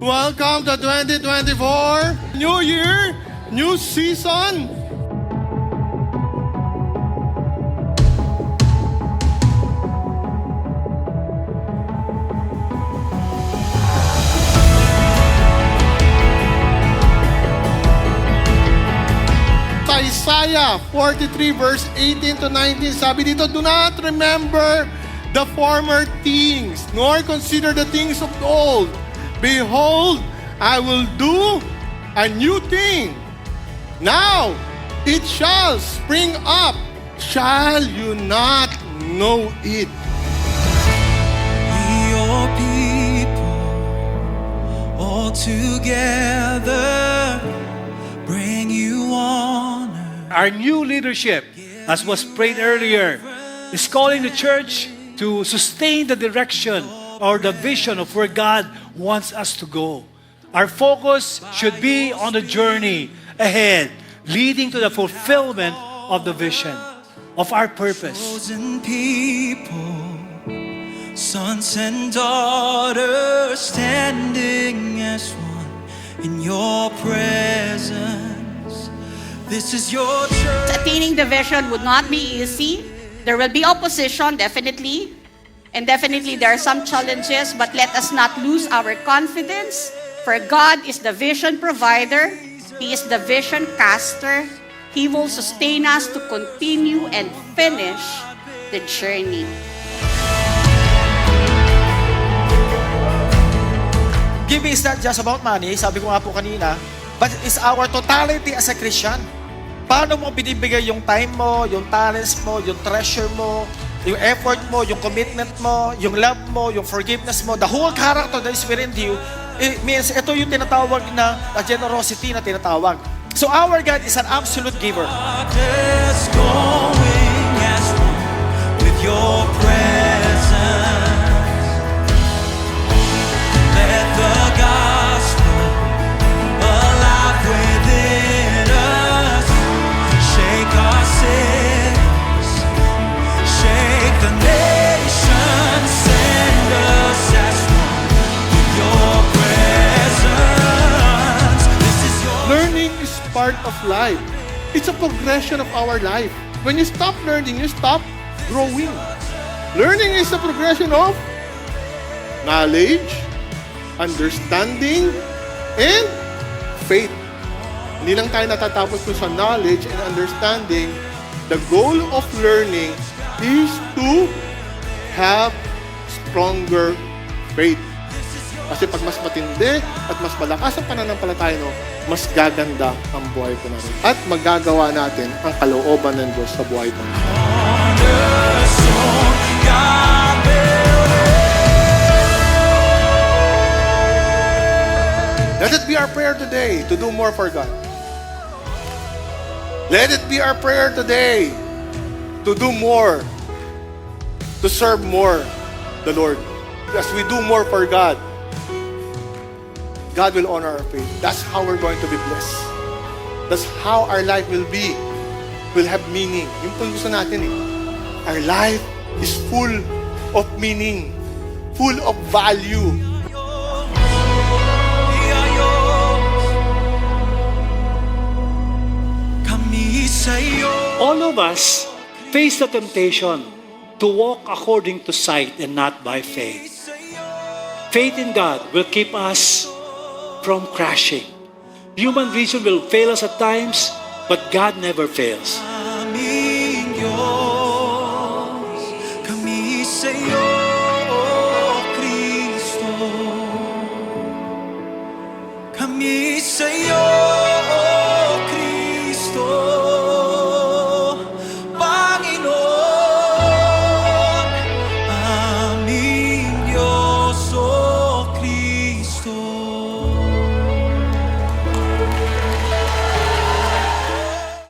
Welcome to 2024. New year, new season. Sa Isaiah 43 verse 18 to 19, sabi dito, do not remember the former things, nor consider the things of old. Behold, I will do a new thing. Now it shall spring up. Shall you not know it? Your people all together bring you honor. Our new leadership, as was prayed earlier, is calling the church to sustain the direction or the vision of where God wants us to go. Our focus should be on the journey ahead, leading to the fulfillment of the vision of our purpose. Chosen people, sons and daughters, standing as one in your presence. This is your church. Attaining the vision would not be easy. There will be opposition, definitely. And definitely there are some challenges, but let us not lose our confidence. For God is the vision provider. He is the vision caster. He will sustain us to continue and finish the journey. Giving is not just about money, sabi ko nga po kanina, but it's our totality as a Christian. Paano mo binibigay yung time mo, yung talents mo, yung treasure mo, yung effort mo, yung commitment mo, yung love mo, yung forgiveness mo, the whole character that is within you, it means ito yung tinatawag na generosity na tinatawag. So our God is an absolute giver. Darkness going as one with your presence. Let the gospel alive within us. Shake our cities, shake the nations, send us as one with your presence. This is your Learning is part of life. It's a progression of our life. When you stop learning, you stop growing. Learning is a progression of knowledge, understanding, and faith. Hindi lang tayo natatapos po sa knowledge and understanding. The goal of learning is to have stronger faith. Kasi pag mas matindi at mas malakas ang pananampalataya, mas gaganda ang buhay ko natin. At magagawa natin ang kalooban ng Diyos sa buhay ko natin. Let it be our prayer today to do more for God. Let it be our prayer today to do more, to serve more the Lord. As we do more for God, God will honor our faith. That's how we're going to be blessed. That's how our life will be, will have meaning. Yung po gusto natin eh. Our life is full of meaning, full of value. All of us face the temptation to walk according to sight and not by faith. Faith in God will keep us from crashing. Human reason will fail us at times, but God never fails. Aming Diyos, kami sa'yo, Kristo. Kami sa'yo,